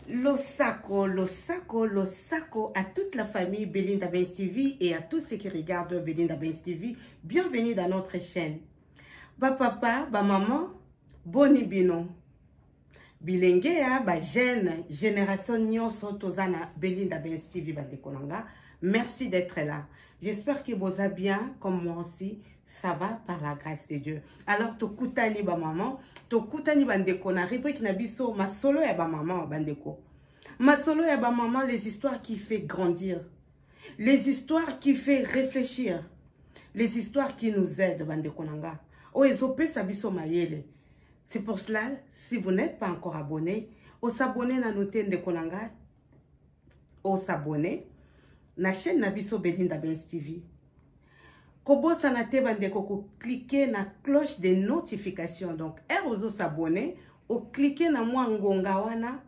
Losako à toute la famille Belinda Benz TV et à tous ceux qui regardent Belinda Benz TV. Bienvenue dans notre chaîne. Ba papa, ba maman, boni bino. Bilengea, ba jeune génération nyonso tozana Belinda Benz TV bandekonanga. Merci d'être là. J'espère que vous allez bien, comme moi aussi. Ça va par la grâce de Dieu. Alors, to kutani ba maman, to kutani bandeko na rubrique na biso ma solo ya ba maman bandeko. Ma solo ya ba maman, les histoires qui fait grandir, les histoires qui fait réfléchir, les histoires qui nous aident bandeko nanga. O ezope sa biso mayele. C'est pour cela, si vous n'êtes pas encore abonné, au s'abonner na note ndeko nanga, au s'abonner na chaîne na biso Belinda Benz TV. Kobo sanate bandeko ko cliquer na cloche de notification. Donc, ozo s'abonner, o cliquer na mwa ngonga wana,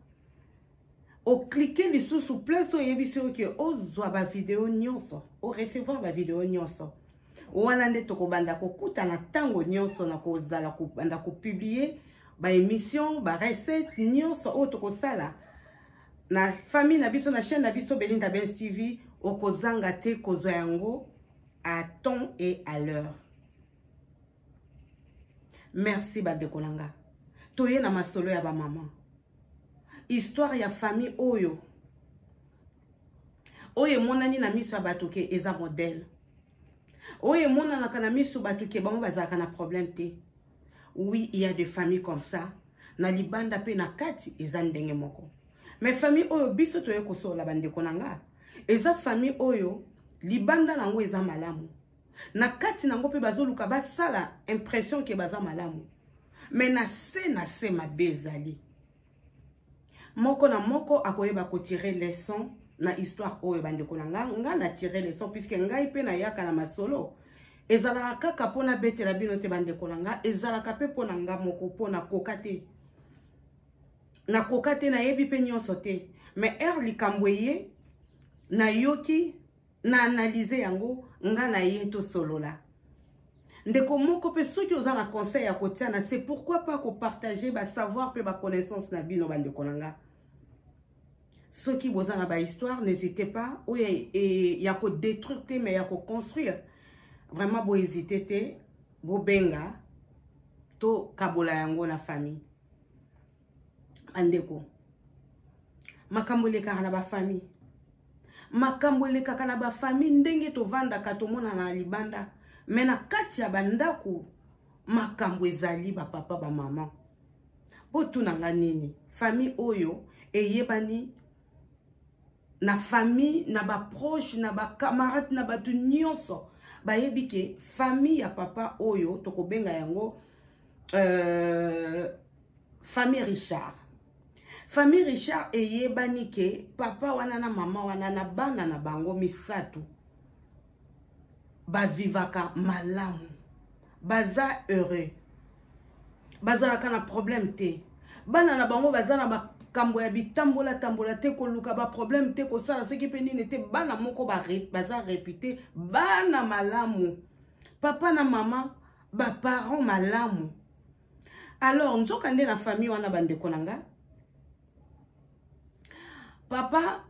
o cliquer lisusu plus o yebiso ke ozwa ba vidéo nyonso, o recevoir ba vidéo nyonso. Wana nde toko banda ko kuta na tango nyonso na ko zala ko banda ko publier ba émission, ba recette nyonso o toko sala. Na famille na biso na chaîne na biso Belinda Benz TV, o kozanga te kozwa yango à temps et à l'heure. Merci badekolanga. Toye na masolo ya ba maman. Histoire ya famille oyo. Oye monani na miso abatoke eza modèle. Oye monana kana miso batoke bango bazaka na problème te. Oui, il y a des familles comme ça. Na libanda pe na kati eza ndenge moko. Mais famille oyo biso toye kosola bandekolanga. Eza famille oyo libanda nango eza malamu. Na kati nango pe bazoluka basala impression ke baza malamu. Mais na se mabezali. Moko na moko akoyeba ko tirer leçon na histoire oyo bandeko nanga nga na tirer leçon puisque ngai pe na yaka na masolo. Ezala kaka pona betela bino te bandeko nanga, ezala kape pona nga moko pona kokate. Na kokate na yebi pe nyonso te. Mais likambweye na yoki na analyser yango nga na yeto solola. Ndeko moko pe soki oza na conseil ya kotiana, c'est pourquoi pas ko partager ba savoir pe ba connaissance na bino bandeko nanga. Soki boza na ba histoire, n'hésitez pas ou ya ko détruire te mais ya ko construire. Vraiment bo hésiter te, bo benga to kabola yango na famille. Andeko. Makambo le kaka na ba famille. Makambo le kaka na ba famille ndenge to vanda katomona na libanda. Mena kati ya bandako makambo ezali ba papa ba maman. Botu nanga nini? Famille oyo eyebani na famille na ba proche na ba camarade na ba nyonso. Ba yebike famille ya papa oyo toko benga yango famille Richard. Famille Richard eyebani ke papa wana na mama wana na bana na bango misato ba vivaka malamu, baza heureux, baza kana problème te, bana na bango baza na bakambo ya bitambola tambola te koluka ba problème te ko sala soki pe nini te, bana moko baza réputé bana malamu, papa na mama ba parents malamu. Alors nzoka nde na famille wana bandeko nanga, papa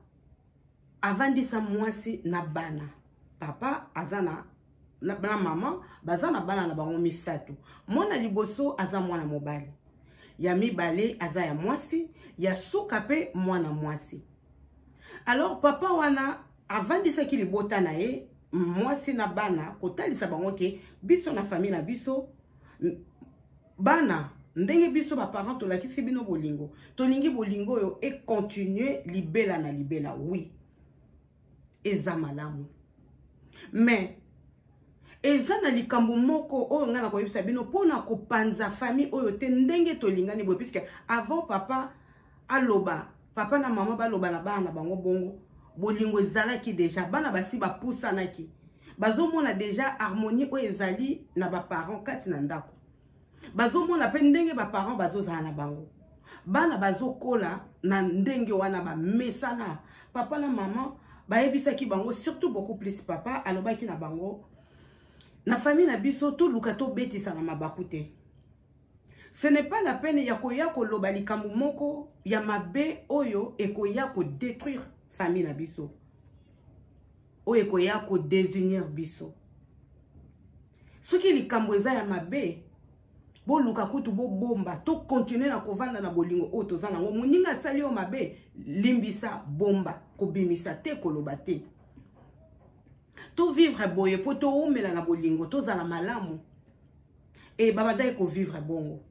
avandisa mwasi na bana. Papa azana na maman bazana bana na bango misato. Mwana liboso aza mwana mobali. Ya mibale aza ya mwasi, ya suka pe mwana mwasi. Alors papa wana avandisa ki libota na ye mwasi na bana kotalisa bango ke biso na famille na biso bana ndenge biso ba parents to lakisi bino bolingo. Tolingi bolingo yo et continuer libela na libela, oui. Eza malamu. Mais eza na likambo moko oyo nga na koyebisa bino pona ko panza famille oyo te ndenge tolingani bo, puisque avant papa aloba, papa na mama baloba na bana bango bongo bolingo ezalaki déjà, bana basi ba pusanaki bazomona déjà harmonie oyo ezali na ba parents kati na ndako. Bazomona pe ndenge ba parents bazozala na bango, bana bazokola na ndenge wana ba mesana. Papa na mama bayebisaki bango, surtout beaucoup plus papa alobaki na bango na famille na biso to luka to betisa na mabaku te. Ce n'est pas la peine ya koya ko loba likambo moko ya mabe oyo ekoya ko détruire famille na biso. Oyo ekoya ko désunir biso. Soki likambo eza ya mabe, bo luka kutu bo bomba, to continuer na kovanda na bolingo o to zana ngo muninga sali o mabe, limbisa bomba, ko bimisa te koloba te. To vivre boye po to omela na bolingo, to zana malamu. Et babanda ko vivre bongo.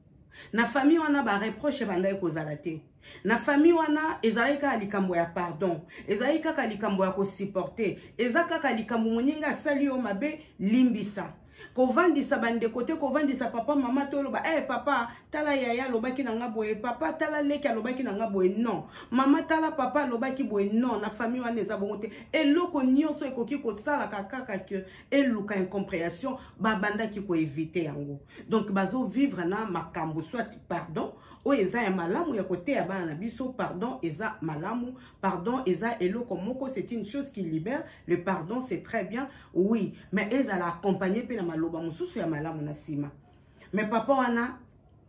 Na famille wana ba reproche banda ko zalate. Na famille wana ezalika likambo ya pardon, ezalika ka likambo ya ko supporter, ezalika ka likambo muninga sali o mabe limbisa. Kovandisa bande kote kovandisa papa mama tolo ba papa tala yaya lobaki na nga boye, papa tala leki lobaki na nga boye, non mama tala papa lobaki boye, non na famille wana eza bongo te. Eloko nyonso ekoki ko sala kaka ke eluka incompréhension babanda ki ko éviter yango. Donc bazo vivre na makambo soit pardon o eza ya malamu ya kote ya bana na biso, pardon eza malamu, pardon eza eloko moko, c'est une chose qui libère. Le pardon c'est très bien, oui, mais eza la accompagner pe na maloba mususu ya malamu na sima. Mais papa wana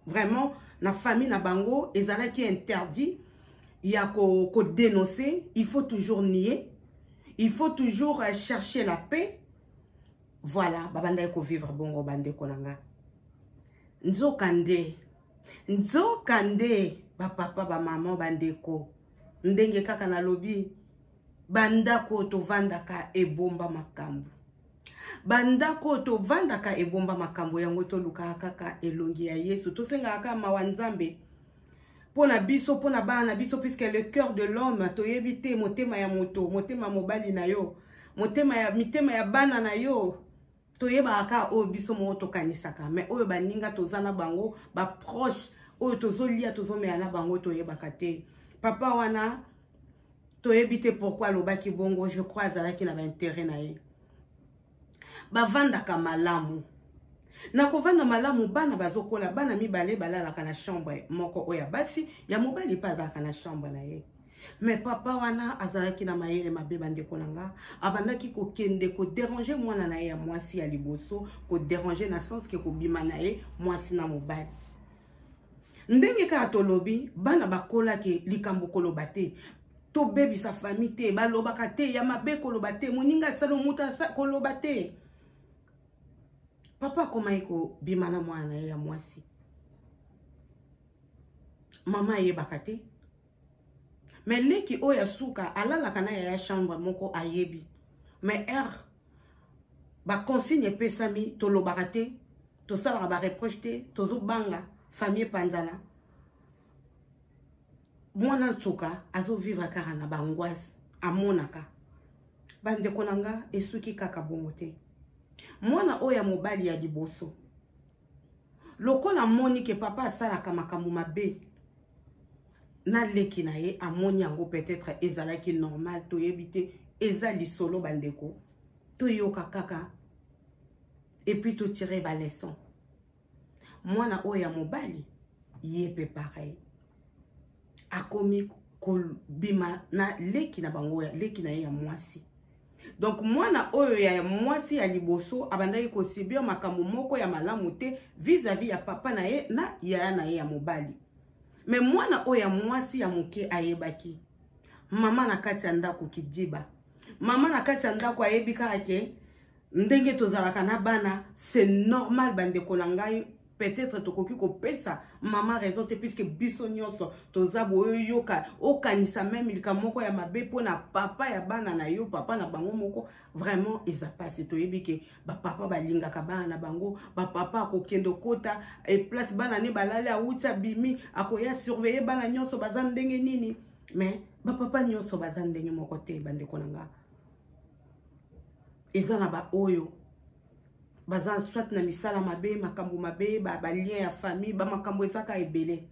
vraiment na famille na bango ezala qui interdit ya ko dénoncer, il faut toujours nier, il faut toujours chercher la paix. Voilà, babanda ko vivre bongo bande konanga. Nzokande ba papa ba maman bandeko ndenge kaka na lobi bandako to vandaka ebomba makambo, bandako to vandaka ebomba makambo yango to luka kaka elongi ya Yesu to senga kaka mawa Nzambe pona biso pona bana biso, puisque le cœur de l'homme to yebite motema ya moto, motema mobali na yo, motema ya mitema ya bana na yo to yeba aka o biso mo to kanisaka. Mais oyo baninga to zana bango ba proche oyo to zolia to zomela na bango to yeba kate. Papa wana to yebite pourquoi lobaki bongo, je crois azalaki na ba intérêt na ye. Ba vanda ka malamu. Na kovanda malamu bana bazokola bana mibale balala kana chambre moko oya basi ya mobali pa za kana chambre na ye. Mais papa wana azalaki na mayele mabe bandeko nanga, abandaki ko kende ko déranger mwana na ye ya mwasi ya liboso, ko déranger na sens ke ko bima na ye mwasi na mobali. Ndenge ka tolobi bana bakola ke likambo koloba te, to bebi sa famille te, balobaka te ya mabe koloba te, moninga salo muta koloba te. Papa koma iko bima na mwana na ye ya mwasi, mama ye bakate. Mais leki oya suka alala kana ya chambre moko ayebi. Mais ba consigne pesami to lobarate, to sala ba reproche, to zo banga famille panzala. Mwana tsuka azo vivre kaka na bangwasi amonaka. Bande konanga esuki kaka bongote. Mwana oya mobali ya liboso. Lokola moni ke papa asala kama makambo mabe. Na leki na ye amoni yango peut-être ezalaki normal to yebite ezali solo bandeko to yoka kaka et puis to tirer ba leçon. Mwana oya mobali yepe pareil akomi kolbima na leki na bango ya leki na ye ya mwasi. Donc mwana oyo ya mwasi ya liboso abandaki ko sibia makambo moko ya malamu te vis-à-vis ya papa na ye na ya na ye ya mobali. Mais mwana oya mwasi ya muke ayebaki. Mama na kati ya ndako kidiba. Mama na kati ya ndako ayebika ake ndenge tozalaka na bana, c'est normal bandeko na ngai, peut-être tokoki ko pesa mama raison te puisque biso nyonso tozabo yoka okanisa même ilika moko ya mabe pona papa ya bana na yo, papa na bango moko vraiment eza passe to yebike ba papa balinga ka bana na bango, ba papa ko kendo kota et place bana ne balale aucha bimi akoya surveiller bana nyonso bazan ndenge nini. Mais ba papa nyonso bazan ndenge moko te bandeko nanga. Eza na ba oyo bazan soit na misala mabe, makambo mabe, ba lien ya famille, ba makambo ezaka ebele.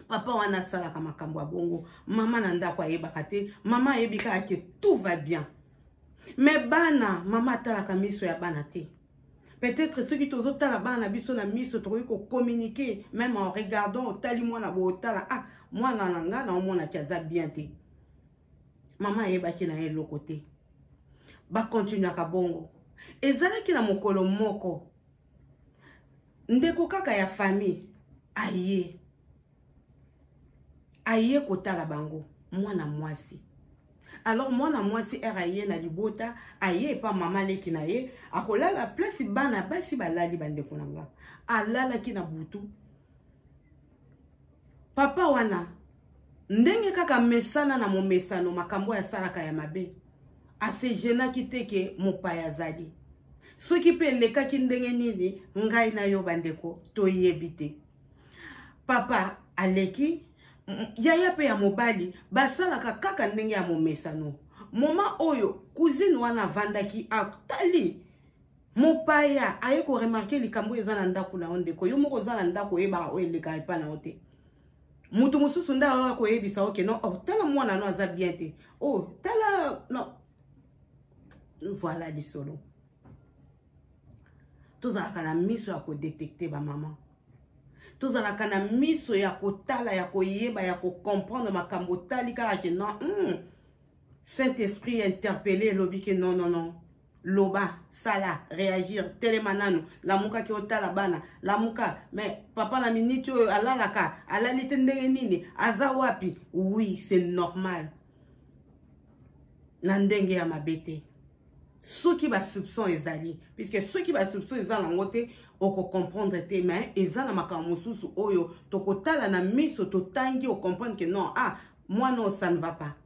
Papa wana sala ka makambo abongo, mama na ndako ayebaka te, mama ayebika ake tout va bien. Mais bana, mama tala ka miso ya bana te. Peut-être ceux qui tozo tala bana biso na miso tokoki ko communiquer même en regardant tali mwana bo tala ah mwana nanga na omona kiaza bien te. Mama ayebaki na ye lokote. Ba continue ka bongo. Ezalaki na mokolo moko ndeko kaka ya famille aye kotala bango mwana mwasi. Alors mwana mwasi aye na libota aye pa mama leki na ye akolala place bana basi balali bandeko nanga alala ki na butu. Papa wana ndenge kaka mesana na momesano makambo ya salaka ya mabe ase jena kiteke mopaya zali soki pe leka ki ndenge nini ngai na yo bandeko toyebite. Papa aleki yaya pe ya mobali basalaka kaka ndenge ya momesano. Moma oyo cousine wana vandaki atali mopaya aye ko remarquer likambo eza na ndako na ondeko yo moko za na ndako yeba o eleka epa na ote. Mutu mususu nda ko yebisa oke no oh tala mwana no aza bien te. Oh tala no. Voilà lisolo. Tozalaka na miso ya ko détecter ba maman. Tozalaka na miso ya kotala ya koyeba ya ko comprendre makambo tali kaka ke non Saint-Esprit interpellé lobi ke non loba sala réagir telemanano la muka ki otala bana la muka mais papa na minute alalaka alalite ndenge nini aza wapi. Oui c'est normal na ndenge ya mabete soki ba soupçon ezali puisque soki ba soupçon ezala ngote oko comprendre te mais ezala makambo mosusu oyo tokotala na miso totangi o comprendre que non moi non ça ne va pas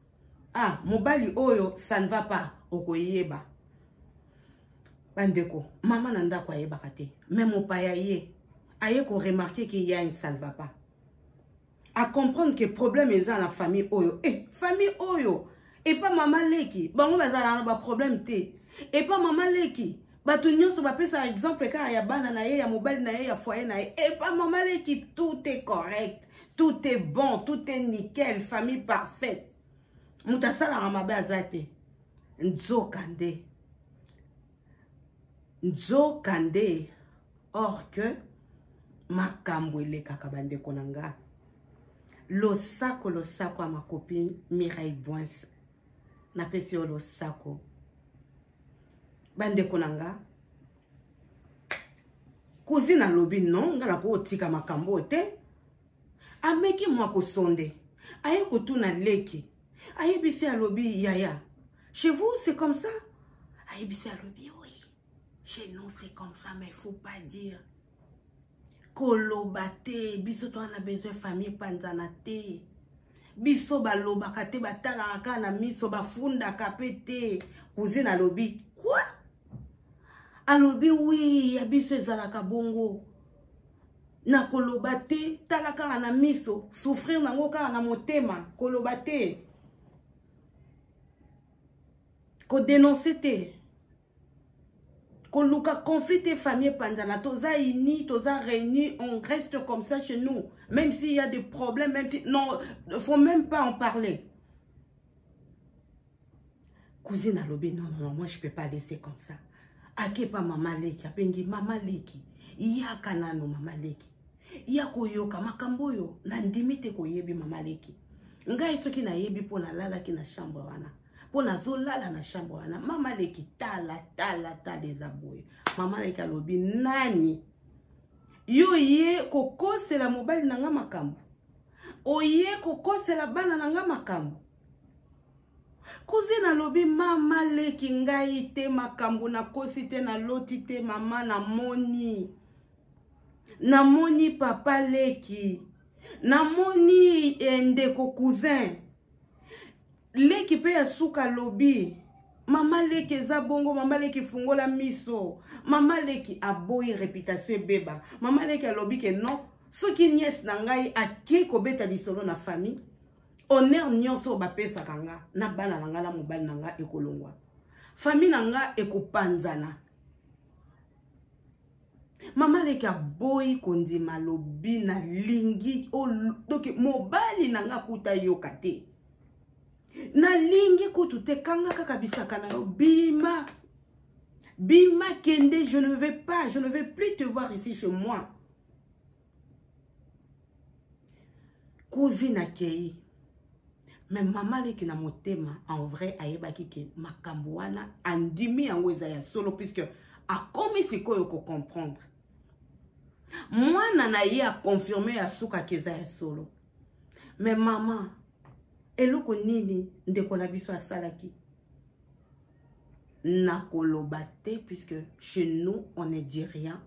mobali oyo ça ne va pas oko yeba. Bandeko mama nanda kwa yeba kate même mopaya ye aye ko remarquer que y a une ça ne va pas à comprendre que problème ezala na famille oyo famille oyo et pas maman leki bango bazala na ba problème te et pas maman leki batu nyonso ba pesa exemple ka ya bana na ye ya mobali na ye ya foyer na ye et pas maman leki tout est correct tout est bon tout est nickel famille parfaite mutasala na mabe azate nzo kande or que makambo elekaka bandeko nanga lo sako a ma copine Mireille Bouins na pesi lo sako bandeko nanga cousine lobi non ngala ko tika makambo te ameki mwa ko sonde aye ko tuna leki aye bisi alobi yaya chez vous c'est comme ça aye bisi alobi oui chez nous c'est comme ça mais il faut pas dire kolobate biso to na besoin famille panzana te biso balobaka te batalaka na miso bafunda kapete cousine alobi quoi alobi oui ya biso ezalaka bongo na kolobate talaka na miso souffrir nango kaka na motema kolobate ko dénoncer te Koluka conflit famille panzana toza uni toza réunis on reste comme ça chez nous même s'il y a des problèmes même si non faut même pas en parler. Cousine alobi non moi je peux pas laisser comme ça ake pa mama leki apengi mama leki iya kanano mama leki iya koyoka makambo yo na ndimite koyebi mama leki ngai soki na yebi pona lala ki na chambre wana pona zolala na chambre wana mama leki tala ezaboye mama leki alobi nani yo ye kokosela mobali nanga makambo oye kokosela bana nanga makambo. Cousine alobi mama leki ngai te makambo na kosi te na loti te mama na moni papa leki na moni ndeko cousin leki pe ya suka lobi mama leki eza bongo mama leki fungola miso mama leki aboyi réputation beba mama leki alobi ke non soki nièce na ngai ake kobeta lisolo na famille honneur nyonso bapesa kanga na bana nanga na mobali nanga ekolongwa famille nanga ekopanzana mama leki aboyi kondima lobi na lingi donc mobali nanga kuta yoka te na lingi kutu te kanga kaka bisaka na yo bima kende je ne vais plus te voir ici chez moi. Cousine akei mais mama leki na motema en vrai ayebaki ke makambo wana andimi yango eza ya solo puisque akomi sikoyo ko comprendre mwana na ye a confirmé ya suka keza ya solo. Mais maman, eloko nini ndeko na biso asalaki? Na kolobate, puisque chez nous on ne dit rien.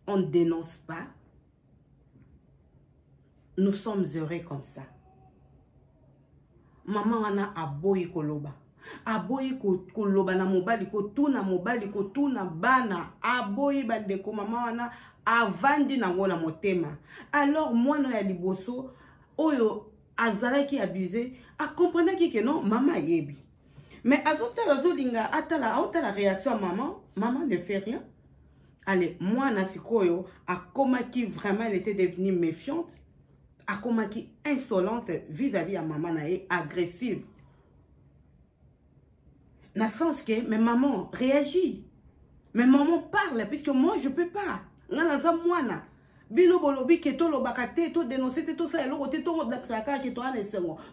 On ne dénonce pas. Nous sommes heureux comme ça. Maman wana aboyi koloba. Aboyi koloba na mobali, kotuna mobali, kotuna bana. Aboyi bandeko mama wana avandi nango na motema. Alors mwana ya liboso oyo azalaki abusé, a comprenaki que non mama yebi. Mais azotala zolinga atala réaction maman ne fait rien. Allez, mwana sikoyo a komaki vraiment elle était devenue méfiante. A komaki insolente vis-à-vis à maman nae, agressive. Dans le sens que, mais maman, réagit. Mais maman parle, puisque moi, je ne peux pas. Bino bolobi ke to lobakate, to dénoncer, to ça,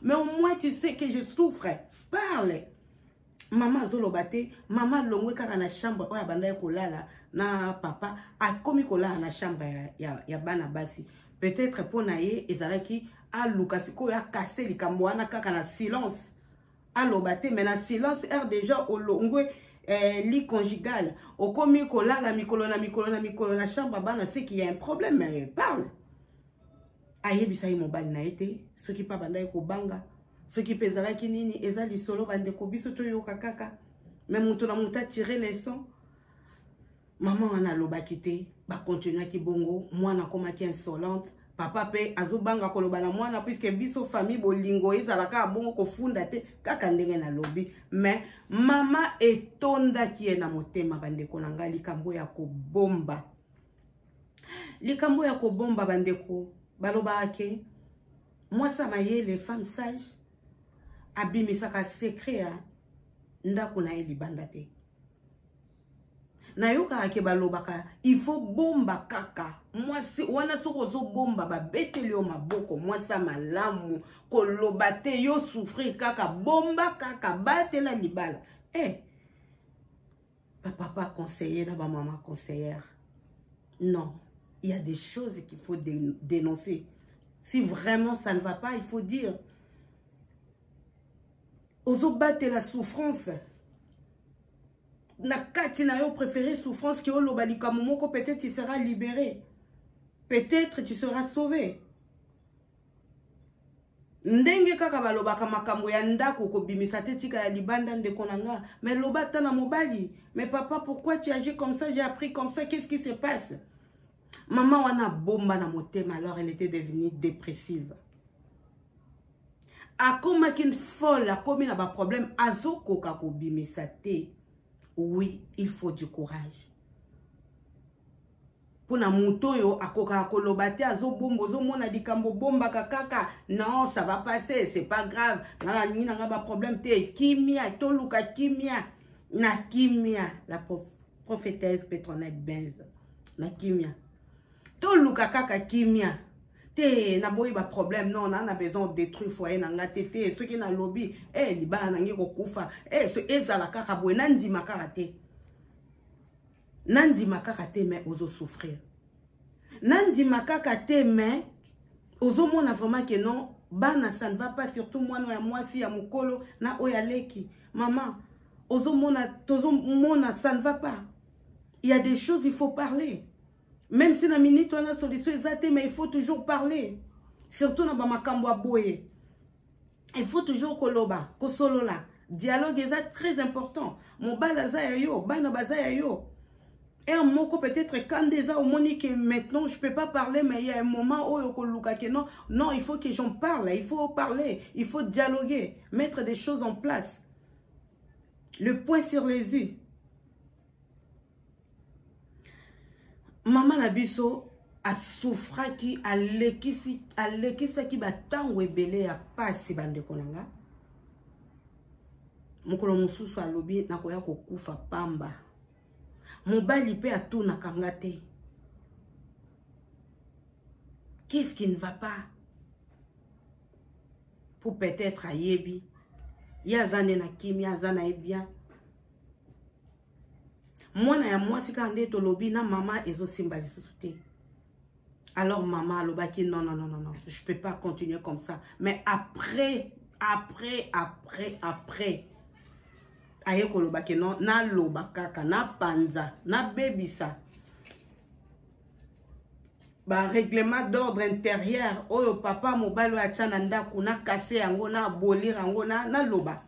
mais au moins tu sais que je souffre. Parle. Maman zolobate, maman longwe kaka na chambre, oya banda kolala na papa, a komi kolala na chambre ya bana basi. Peut-être pour naye ezalaki a lukasiko ya cassé likambo wana kaka na silence. A lobate mais na silence er déjà au longwe lit conjugal. Au komi kolala mikolo na chambre bana c'est qu'il y a un problème mais parle. Aye bisayi mobali na été, ce qui pas banda ko banga. Ce qui pèsera qui nini ezali solo bande ko biso to yo kakaka. Mais muto na muta tirer les sons. Maman wana lobakite, ba continuer ki bongo, mwana komaki insolente, papa pe azobanga koloba na mwana puisque biso famille bolingo ezalaka bongo ko funda te kaka ndenge na lobi. Mais mama etonda ki na motema bandeko na ngali likambo ya ko bomba. Likambo ya ko bomba bandeko baloba ake. Moi ça m'a les femmes sages abimisaka secret ya ndako na libanda te. Na yoka ake balobaka il faut bomba kaka. Moi si wana soko zo bomba ba beteli yo maboko moi ça malamu kolobate yo souffrir kaka bomba kaka batela libala. Papa conseiller na ba maman conseillère. Non, il y a des choses qu'il faut dénoncer. Si vraiment ça ne va pas, il faut dire. Ozo battre la souffrance. Na kati na yo préféré souffrance ki olobalika momoko, peut-être tu seras libéré. Peut-être tu seras sauvé. Ndenge kaka balobaka makambo ya ndako ko bimisa te tika ya libanda ndeko nanga. Mais lobata na mobali. Mais papa, pourquoi tu agis comme ça? J'ai appris comme ça. Qu'est-ce qui se passe? Maman wana bomba na motema, alors elle était devenue dépressive. A koma kin folle, a komi na ba problème, azoko kako bimisa te. Oui, il faut du courage. Pona mutoyo akoka kolobate azo bombo zo mona dikambo bomba kakaka. Non, ça va passer, c'est pas grave. Nala nina nga ba problème te kimia, toluka kimia. Na kimia, la prophétesse Petronette Benz. Na kimia. Toluka kaka kimia. Te na boyi ba problème non, on a besoin de détruire foyer na nga tete, ceux qui na lobby, libana nangi ko kufa, ce ezala kaka boy nandi makaka te. Nandi makaka te mais ozo souffrir. Nandi makaka te mais ozo mona vraiment que non, bana ça ne va pas, surtout moi no ya mwasi ya mukolo na oyaleki. Maman, ozo mona ça ne va pas. Il y a des choses il faut parler. Même si la minute on a solution exacte, mais il faut toujours parler. Surtout dans makambo boye. Il faut toujours koloba, kosolola. Dialogue est très important. Mon balaza yo, bana baza yo. Et un mot peut-être quand déjà au monique maintenant je peux pas parler, mais il y a un moment où non, il faut que j'en parle, il faut parler, il faut dialoguer, mettre des choses en place. Le point sur les yeux. Maman Nabiso a souffert qui a lekisi qui battant ou ebele a passi bande konanga. Mokolo mususu alobi nakoya kokufa pamba. Mobali pe a tout na kangate. Qu'est-ce qui ne va pas? Pour peut-être à yebi. Ya zane na kimi, ya zana ebia. mwana ya mwasi ka nde to lobi na mama ezo simba lisusu te. Alors maman alobaki non non non non non, je peux pas continuer comme ça. Mais après aye kolobaki non na lobakaka na panza na bebisa. Ba règlement d'ordre intérieur oyo papa mobalo achana ndaku na kase yango na bolir yango na loba.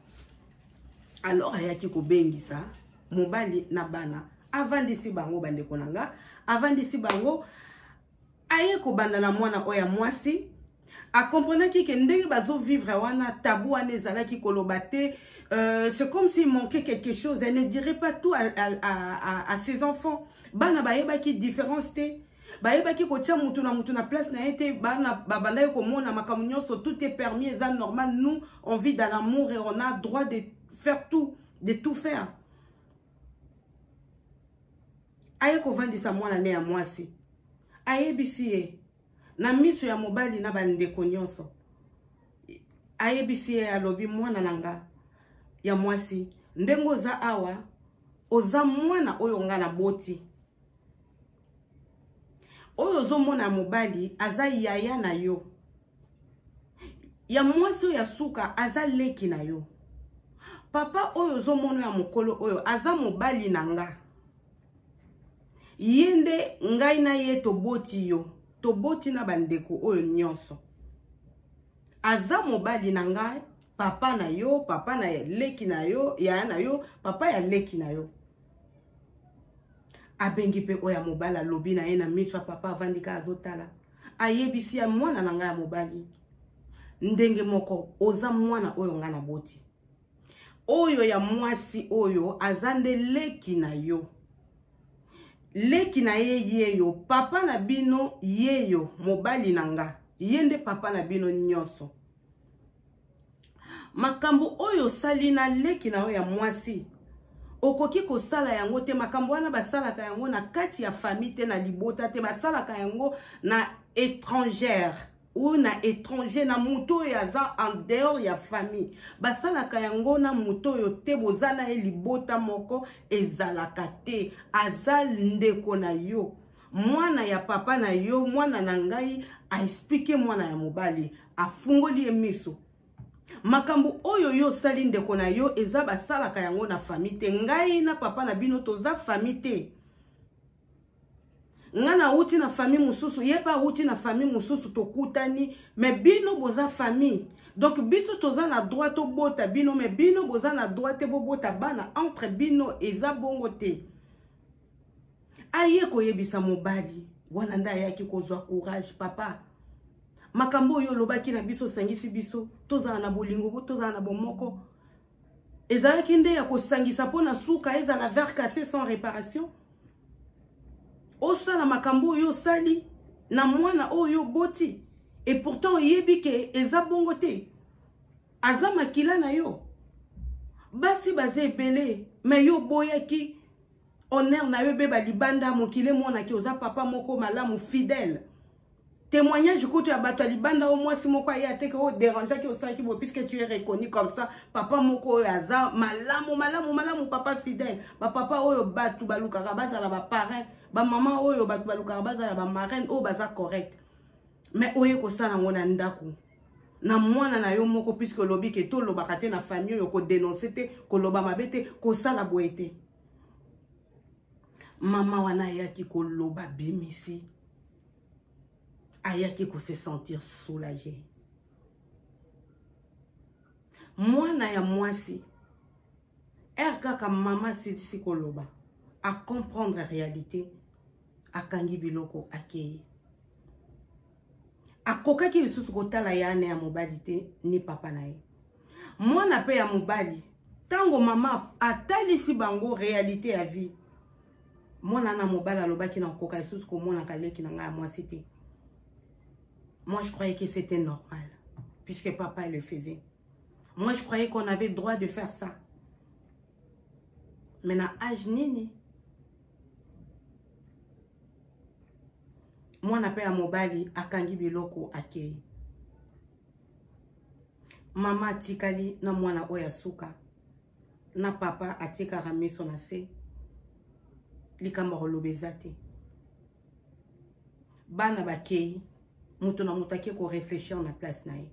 Alors ayaki ko bengisa mobali na bana avant disi bango bande konanga avant disi bango aye ko banda na mwana oya mwasi a comprendre ki ke ndenge bazo vivre wana tabou wana ezalaki kolobate. C'est comme s'il manquait quelque chose. Elle ne dirait pas tout à ses enfants. Bana baeba ki différence te. Baeba ki kotia mutu na place na été bana babanda ko mona makamunyo so tout est permis et ça normal. Nous on vit dans l'amour et on a droit de faire tout, de tout faire. Aye ko vandi sa mwana ne ya mwasi. Aye bisiye na miso ya mobali na bandeko nyonso. Aye bisiye alobi mwana nanga ya mwasi ndengo za awa oza mwana oyo ngana boti oyo zo mona mobali aza yaya na yo ya mwasi ya suka aza leki na yo papa oyo zo mona ya mokolo oyo aza mobali nanga yende ngai na ye toboti yo toboti na bandeko oyo nyonso aza mobali na ngai papa na yo, papa na leki na yo, ya na yo, papa ya leki na yo. Abengi pe oya mobala lobi na ye na miso papa avandika azotala. Ayebisi ya mwana na nga ya mobali. Ndenge moko oza mwana oyo nga na boti. Oyo ya mwasi oyo azande leki na yo. Leki na ye yeyo, papa na bino yeyo, mobali na nga. Yende papa na bino nyonso. Makambo oyo sali na leki na oyo ya mwasi okoki ko sala yango te makambo wana basala ka yango na kati ya famille te na libota te basala ka yango na étrangère ou na étranger na muto ya za en dehors ya famille basala ka yango na muto yo te bozana e libota moko ezalaka te azal ndeko na yo mwana ya papa na yo mwana na ngai a expliquer mwana ya mobali afungoli emiso makambo oyo yo sali ndeko na yo eza basalaka yango na famille te ngai na papa na bino toza famille te ngana uti na famille mususu yeba uti na famille mususu tokutani mais bino boza famille donc biso toza na droit to bota bino mais bino boza na droit te bobota bana entre bino eza bongo te aye koyebisa mobali wana nda yaki kozwa courage papa makambo yo lobaki na biso sangisi biso tozala na bolingo tozala na bomoko ezalaki nde ya kosangisa pona suka ezala verre cassé sans réparation osala makambo yo sali na mwana oyo boti et pourtant yebi ke eza bongo te aza makila na yo basi baze ebele mais yo boyaki honneur na yo beba libanda mokile mona ki oza papa moko malamu fidèle témoignage koto ya bato libanda au moins si moko ya teke o déranger ki osaki bo puisque tu es reconnu comme ça papa moko aza malamu papa fidèle ba papa oyo batu balukaka bazala ba parrain ba maman oyo batu balukaka bazala ba marraine o baza correct mais oye ko sala ngona ndaku na mwana na yo moko puisque lobi ke to lobaka te na famille yo ko dénoncer te ko loba mabete ko sala boete mama wana yaki ko loba bimisi ayaki ko se sentir soulagé. Mwana ya mwasi kaka mama si koloba a comprendre la réalité akangi biloko akei akokaki lisusu kotala yane ya mobali te ni papa na ye mwana pe ya mobali tango mama atalisi bango réalité ya vie mwana na mobali alobaki na koka lisusu komona kaleki na nga ya mwasi te. Moi, je croyais que c'était normal, puisque papa le faisait. Moi, je croyais qu'on avait le droit de faire ça. Mais na âge nini. Moi, na pe ya mobali akangi biloko akei. Mama atikali na mwana oya suka. Na papa atika ramiso na se. likambo koloba eza te. Bana bakei mutu na mutu ake ko réfléchir na place na ye.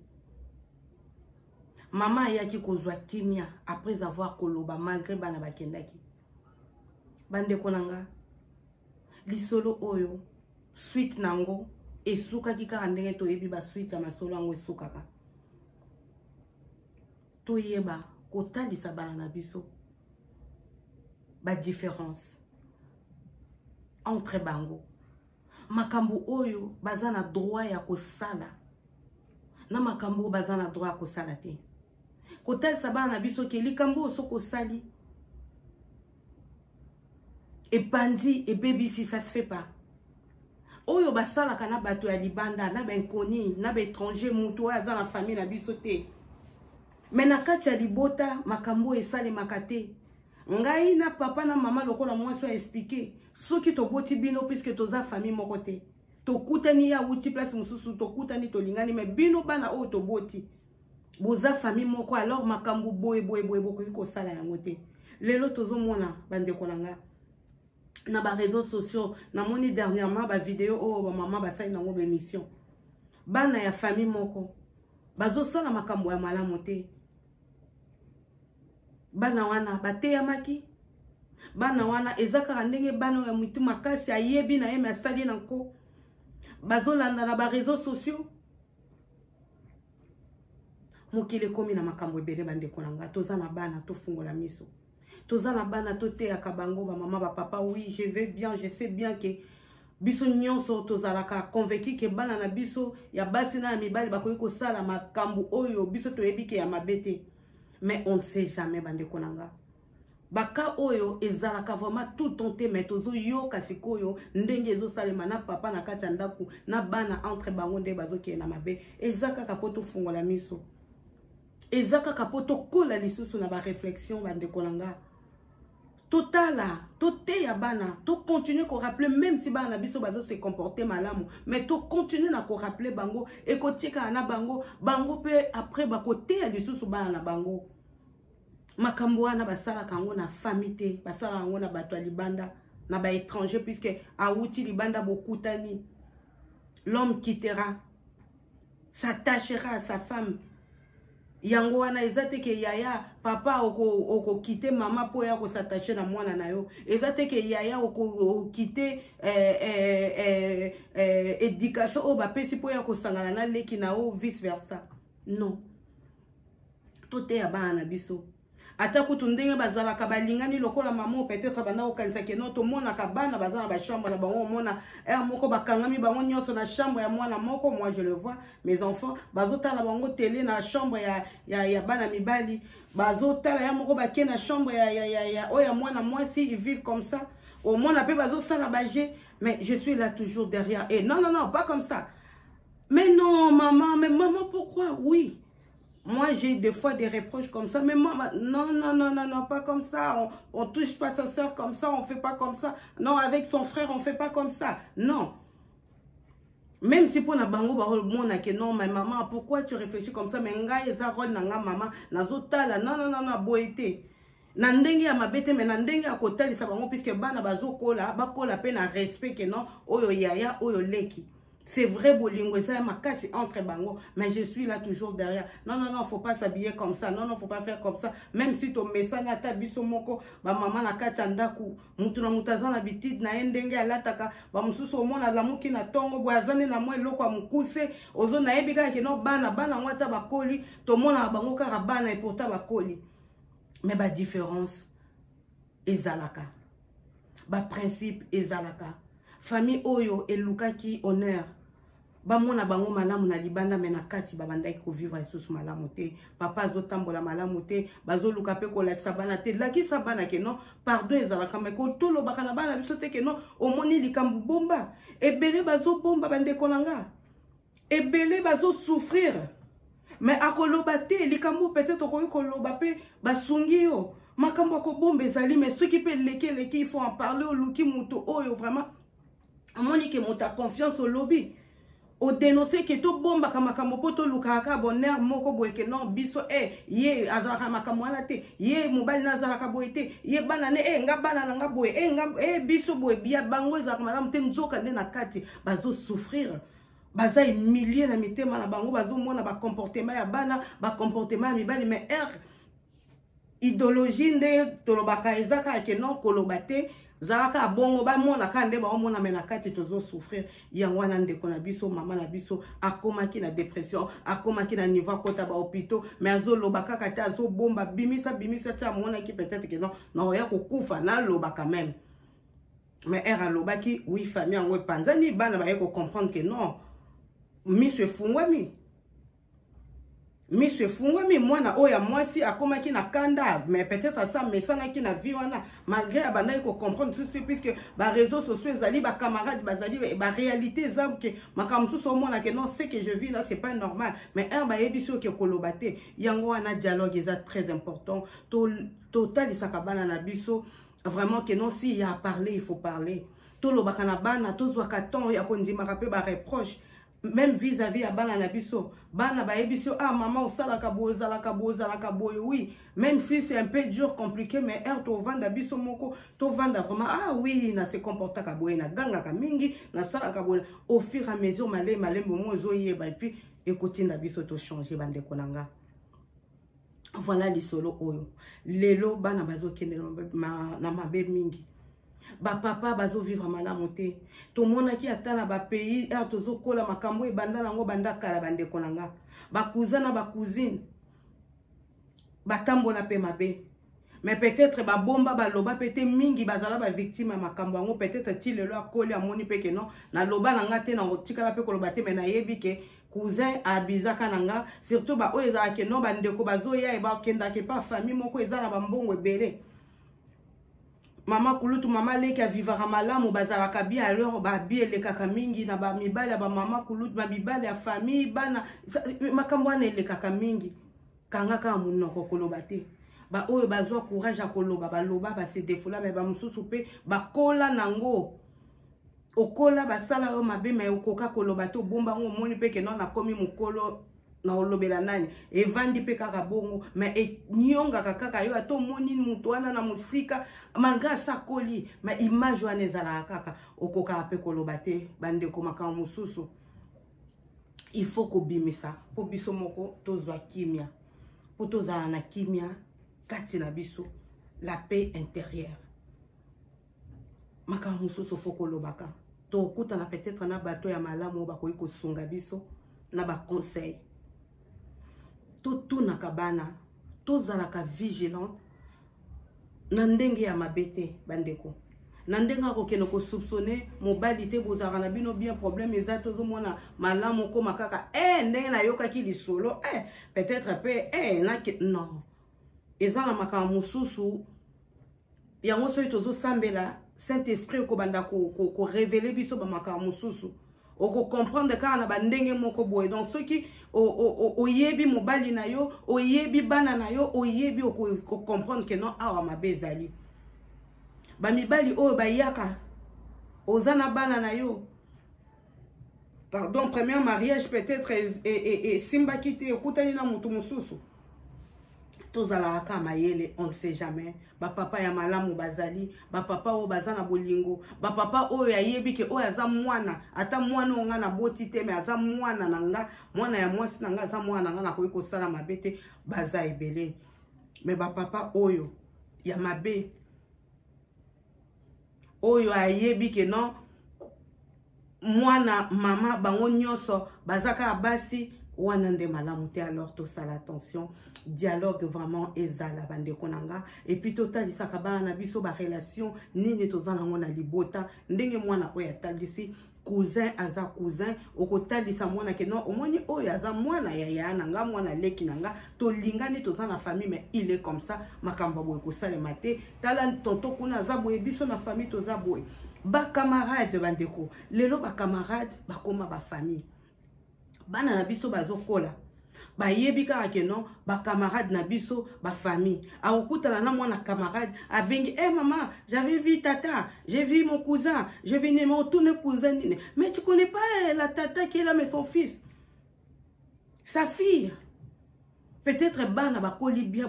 Maman ayaki kozwa kimia après avoir koloba malgré bana bakendaki. Bande konanga lisolo oyo suite nango esuka kika ndenge to yebi ba suite ya masolo yango esukaka. To yeba kotalisa bana na biso ba différence entre bango. Makambo oyo bazana droit ya kosala na makambo bazana droit ya kosala te. Kotalisa bana na biso ke likambo soko sali et bandi et baby si ça se fait pas. Oyo basala kana bato ya libanda na ben koni na be étranger muto aza na famille na biso te. Mais na kati ya libota makambo esale makate. Ngai na papa na mama lokola mwasi a expliquer soki to boti bino puisque toza famille moko te. To kutani ya uti place mususu to kutani to lingani mais bino bana o to boti. Boza famille moko alors makambo boye ko sala yango te. Lelo tozo mona bande kolanga. Na ba réseaux sociaux na moni dernièrement ba vidéo o ba maman ba sali nango ba émission. Bana ya famille moko bazo sala makambo ya malamu te. Bana wana bateya maki. Bana wana ezaka ndenge bana ya mutu makasi ayebi na ye me asali nanko. Bazo landa na ba réseaux sociaux. Mokile komi na makambo ebele bande konanga toza na bana to fungola miso. Toza na bana to te akabango ba maman ba papa oui je vais bien je sais bien que biso nyonso tozalaka convaincu que bana na biso ya basi na mibali bakoyi ko sala makambo oyo biso to yebike ya mabete. Mais on ne sait jamais bande konanga. Baka oyo ezalaka vraiment tout tenté mais tozo yoka sikoyo ndenge ezo salema na papa na kati ndaku na bana entre bango nde bazoki na mabe ezaka kapoto fungola miso. Ezaka kapoto kola lisusu na ba réflexion bande konanga. Totala, toté ya bana, to continue ko rappeler même si bana biso bazo se comporter malamu, mais to continue na ko rappeler bango et ko tika na bango, bango pe après ba koté ya lisusu bana na bango. Makambo wana basala kango na famille, basala kango na bato libanda, na ba étranger puisque auti libanda bokutani. L'homme quittera, s'attachera à sa femme. Yango wana ezate ke yaya papa oko quitter mama po ya ko s'attacher na mwana na yo ezate ke yaya oko quitter éducation o ba pesi po ya ko sangana na leki na o vice versa. Non, tout est abana biso ata kutu ndenge bazala ka balingani lokola maman peut-être bana okanisa ke no to mona ka bana bazala ba chambre na bango mona moko bakangami bango nyonso na chambre ya mwana moko. Moi je le vois mes enfants bazota na bango télé na chambre ya bana mibali bazota la ya moko baké na chambre ya oya mwana mwasi ils vivent comme ça au mona pe bazosa na baje mais je suis là toujours derrière et non pas comme ça. Mais non maman pourquoi? Oui. Moi, j'ai des fois des reproches comme ça. Mais maman, non, pas comme ça. On touche pas sa soeur comme ça. On fait pas comme ça. Non, avec son frère, on fait pas comme ça. Non. Même si pour na bango, non, mais maman, pourquoi tu réfléchis comme ça? Mais nga, eza rôle nanga maman. Nazotala, non, boité. Nandenge ya mabete, mais nandenge ya kotali sa bango, puisque bana bazo kola, bakola pe na respect que non, oyo yaya, oyo leki. C'est vrai, bolingo, ça ma casse entre bango, mais je suis là toujours derrière. Non, faut pas s'habiller comme ça. Non, faut pas faire comme ça. Même si ton message na tabiso moko, ba maman na kachandaku, mutu na mutazana habitude na endenge alataka, ba mususu omona la muki na tongo, boazane na mwe loko a mukuse, ozo na ebika ke no bana mwata bakoli, to mona bango kara bana et pourtant bakoli. Mais ba différence, ezalaka. Ba principe, ezalaka. Famille oyo elukaki honneur. Ba mona bango malamu na libanda mena kati babandaki ko vivre sous malamu te. Papa zo tambola malamu te, bazo luka pe ko lakisa bana te. Laki sa bana ke non, pardon ezalaka mais ko tolo bakana bana biso te ke non, omoni likambu bomba. Ebele bazo bomba bande kolanga. Ebele bazo souffrir. Mais akoloba te likambu peut-être ko loba pe basungi yo. Makambo ko bomba ezali mais ceux qui peut leki il faut en parler au luki muto oyo vraiment. Moni que monta confiance au lobby. o dénoncer que to bomba kama poto lukaka bonheur moko boye que non biso ye azalaka makambo wana te ye mobali na azalaka boye te ye bana ne nga bana na nga boye nga biso boye bia bango ezalaka malamu te nzoka nde na kati bazo souffrir baza humilié na mitema na bango bazo mona ba comportement ya bana ba comportement ya mibali mais idéologie nde tolobaka ezaka ke non koloba te zalaka bongo ba mona kande ba mona mena kati tozo souffrir yango wana ndeko na biso mama na biso akomaki na dépression akomaki na niveau kota ba hôpitaux mais azoloba kaka te azo bomba bimisa ta mona ki peut-être que non na oya kokufa na loba quand même mais alobaki oui famille yango panzani bana ba yeko comprendre que non Monsieur Fungwami mwana oya mwasi akomaki na kanda mais peut-être ça mais ça na ki na vie wana malgré abana ko comprendre tout ce puisque ba réseaux sociaux ezali ba camarades bazali ba réalité za que makamsu so mona que non ce que je vis là c'est pas normal mais ba yebiso ke kolobate yango wana dialogue est très important total isakabana na biso vraiment que non si il y a à parler il faut parler to lobaka na bana to zwa katon ya kondima ka pe ba reproche même vis-à-vis à bana na biso bana ba ebiso maman osalaka bozalaka boye oui même si c'est un peu dur compliqué mais to vanda biso moko to vanda vraiment oui na se comporta ka boye na ganga ka mingi na salaka boye au fur et à mesure malembo mo zoyeba et puis ekotinda biso to changer bande konanga voilà lisolo oyo lelo bana bazo kende na mabe mingi ba papa bazo vivre malamu te to mona ki atana ba pays tozo kola makambo e banda nango banda kala bande konanga ba cousin na ba cousine batambola pe mabe mais peut-être ba bomba ba loba pete mingi bazala ba victime makambo ngo peut-être ti lelo akoli amoni pe ke non na loba nanga te na otikala pe koloba te mais na yebi ke cousin abizaka nanga surtout ba o ezala ke non bandeko bazoya e ba kenda ke pa famille moko ezala ba mbongo ebele mama kulutu mama leki avivaka malamu bazalaka bien alors ba biele kaka mingi na ba mibale ba mama kulutu ba mibale ya famille bana makambo wana elekaka mingi kanga ka munoko koloba te ba oyo bazwa courage a koloba ba loba ba se défoula mais ba mususu pe ba kola nango okola basala o mabe mais okoka koloba to bomba ngo moni pe ke non na komi mukolo na olobela nani evandi pe kaka bongo mais nyonga kaka yo ato moni mutu wana na musika manga sakoli mais image wana ezala kaka okoka pe koloba te bande ko makamo mususu il faut ko bimisa po biso moko tozwa kimia po tozala na kimia kati na biso la paix intérieure makamo mususu faut kolobaka to kuta na peut-être na bato ya malamu bakoyi ko sunga biso na ba conseil tout na kabana tozalaka vigilant na ndenge ya mabete bandeko na ndenge ko keno ko soupçonner mobali te bozaka na bino bien problème eza tozo mona malamu ko makaka ndenge na yoka ki lisolo peut-être pe na non eza na makambo mususu yango so tozo sambela Saint-Esprit ko banda ko révéler biso ba makambo mususu oko comprendre ka na bandenge moko boye donc ceux qui oyebi mobali na yo oyebi bana na yo oyebi ko comprendre que non awa mabezali ba mibali oyo bayaka ozana bana na yo pardon premier mariage peut-être et simba kite okutani na mutu mususu tozala ka mayele on ne sait jamais ba papa ya malamu bazali ba papa o bazana bolingo ba papa o ya yebi ke o aza mwana ata mwana onga na boti te mais aza mwana nanga mwana ya mwasi nanga aza mwana nanga na koyi sala mabete baza ebele mais ba papa oyo ya mabe oyo ayebi ke non mwana mama bango nyonso bazaka basi wana nde malamu te alors to sala attention dialogue vraiment ezala bande konanga et puis total isaka bana na biso ba relation nini tozana ngona libota ndenge mwana oya talisi cousin aza cousin okotalisa mwana ke non omoni oyo aza mwana ya nanga mwana leki nanga to lingani tozana famille mais il est comme ça makamba boye ko sala mate tala tonto kuna aza boye biso na famille toza boye ba camarade bandeko lelo ba camarade ba koma ba famille bana na biso bazokola Ba yebika ake non, ba camarade na biso, ba famille. A okuta na mwana camarade, a bengi, eh maman, j'avais vu tata, j'ai vu mon cousin, j'ai vu mon tourne cousin. Mais tu connais pas la tata qui est là, mais son fils. Sa fille. Peut-être bana ba kolibia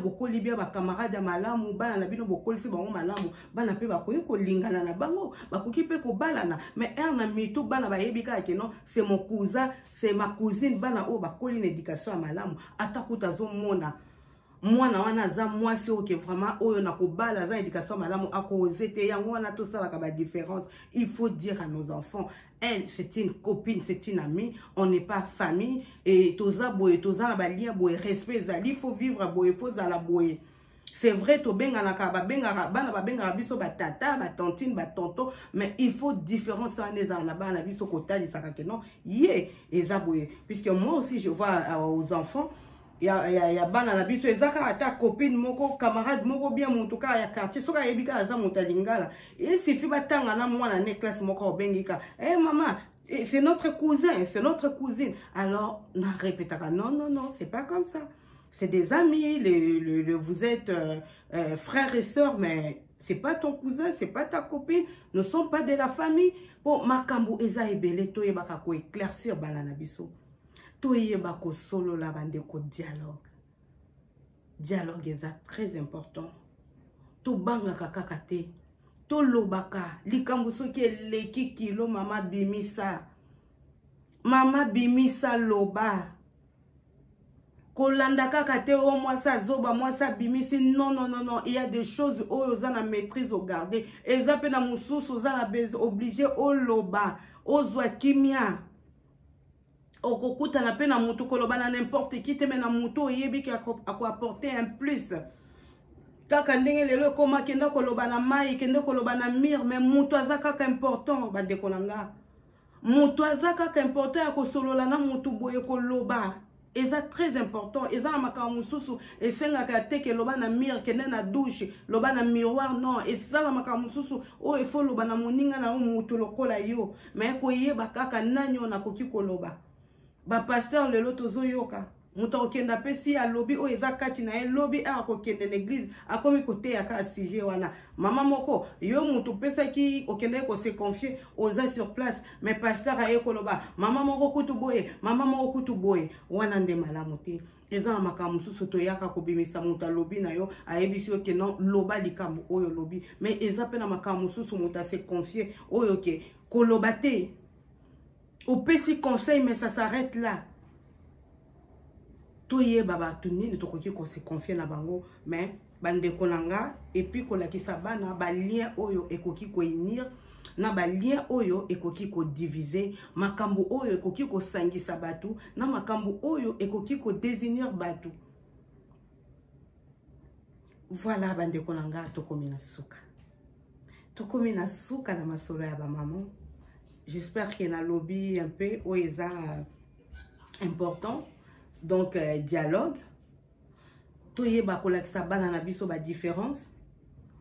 ba camarade ya malamu bana na bino bokolisi bango malamu bana pe ba koyi ko lingana na bango ba koki pe ko balana mais na mitu bana ba yebika ke non c'est mon cousin c'est ma cousine bana o ba koli l'éducation ya malamu atakuta zo mona mwana wana za mwasi oke vraiment oyo na ko bala za éducation malamu akozete yango wana to sala ka ba différence. Il faut dire à nos enfants, elle c'est une copine, c'est une amie, on n'est pas famille et toza boye toza na ba lien boye respect zali, il faut vivre boye, il faut za la boye. C'est vrai to benga na ka ba benga bana ba benga biso ba tata ba tantine ba tonton, mais il faut différence en na bana biso kotali saka ke non yé eza boye, puisque moi aussi je vois aux enfants ya bana na biso ezaka ata copine moko camarade moko bien mon tout cas ya quartier soka yebika aza motalingala et suffit batanga na mwana ne classe moko obengika eh maman c'est notre cousin, c'est notre cousine. Alors na répétera non non non, c'est pas comme ça. C'est des amis, vous êtes frères et sœurs, mais c'est pas ton cousin, c'est pas ta copine, ne sont pas de la famille. Bon makambo eza ebele to yebaka ko éclaircir bana na biso. Toyeba ko solo la bande ko dialogue. Dialogue est très important. To banga kaka te. To lobaka. Likambo soki eleki kilo mama bimisa. Mama bimisa loba. Kolanda kaka te o mwasa zoba mwasa bimisi. Non, non, non, non. Il y a des choses où vous avez la maîtrise au garder. Et ça peut na mousous, vous avez obligé au loba. Au zwa kimia. Okukuta na pe na mutu koloba na n'importe qui te mena mutu oyebi ki ako apporter un plus. Kaka ndenge lelo koma kenda koloba na mai kenda koloba na mire mais mutu azaka kaka important ba dekolanga. Mutu azaka kaka important ya kosolola na mutu boye koloba. Eza très important. Eza na maka mususu esenga ka te ke loba na mire kenda na douche, loba na miroir non. Eza na maka mususu o il faut loba na moninga na mutu lokola yo. Mais ko yeba kaka nanyo na koki koloba. Ba pasteur le loto zoyoka muto okenda pesi ya lobby o eza kati na lobby a ko kende l'église akomi kote ya ka sujet wana mama moko yo muto pesa ki okende ko se confier aux gens sur place mais pasteur aye koloba mama moko kutu boye mama moko kutu boye wana nde malamu te eza na makamu susu to yaka ko bimisa muto lobby na yo ayebisi yo ke non loba likambo oyo lobby mais eza pe na makamu susu muto se confier oyo ke koloba te. Au petit conseil, mais ça s'arrête là. Tout y est, baba, tout ni, ne te qu'on se confie na bango, mais bande konanga, et puis qu'on la qui sabana, ba lien oyo et koki ko inir, na ba lien oyo et koki ko diviser, makambo oyo et koki ko sangi sabatu, na makambo oyo et koki ko désignir batu. Voilà, bande konanga, to komina suka. To komina suka na masolo ya ba maman. J'espère qu'il y a un lobby un peu où il important. Donc, dialogue. Tout y est bakola ki sa bana na biso ba différence.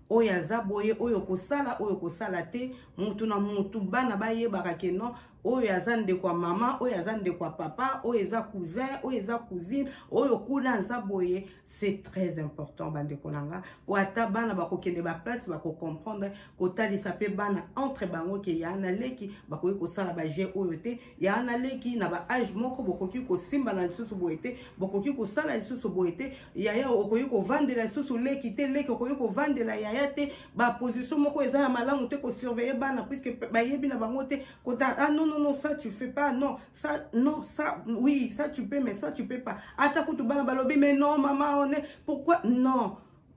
Oya za boye oyo kosala te mutu na mutu bana ba ye barake non. Oya za nde kwa mama, oya za nde kwa papa, oya za cousin, oya za cousine, oyo kuna za boye, c'est très important bande konanga. Ou ata bana bako kende ba place bako comprendre ko tali sape bana entre bango ke ya na leki bako ko sala ba je oyo te, ya na leki na ba âge moko boko ki ko simba na lisusu boye te, boko ki ko sala lisusu boye te, ya okoyi ko vendre la lisusu leki te, leki okoyi ko vendre la ya te, ba position moko eza ya malamu te ko surveiller bana puisque ba yebi na bango te ko ta ah non non non ça tu fais pas non ça non ça oui ça tu peux mais ça tu peux pas attends tu bana balobi mais non maman on est pourquoi non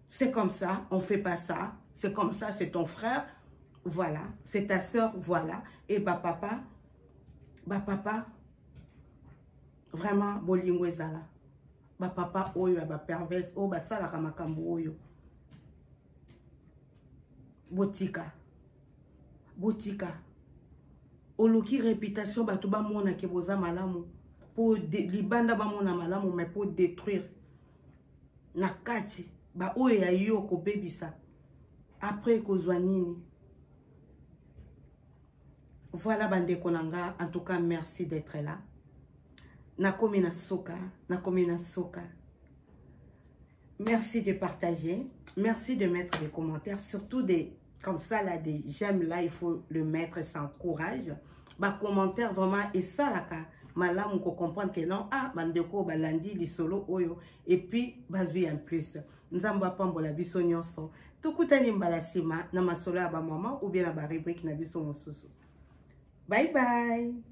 c'est comme ça on fait pas ça c'est comme ça c'est ton frère voilà c'est ta soeur voilà et ba papa vraiment bolingo ezala ba papa oyo ba perverse o ba sala ka makambo oyo botika oloki réputation bato ba mona ke boza malamu pour libanda ba mona malamu mais pour détruire na kati ba oyo ya yo ko bebisa après kozwa nini. Voilà bande konanga en tout cas merci d'être là nakomi na soka, nakomi na soka. Merci de partager, merci de mettre des commentaires, surtout des comme ça là, des j'aime là, il faut le mettre sans courage. Bah commentaire vraiment et ça là malam ko comprendre que non ah bandeko balandi li solo oyo et puis bazui en plus. Nzamba pambola biso nyonso. Tokutani mbala sima na masolo ya ba mama ou bien na ba rubrique na biso mosusu. Bye bye.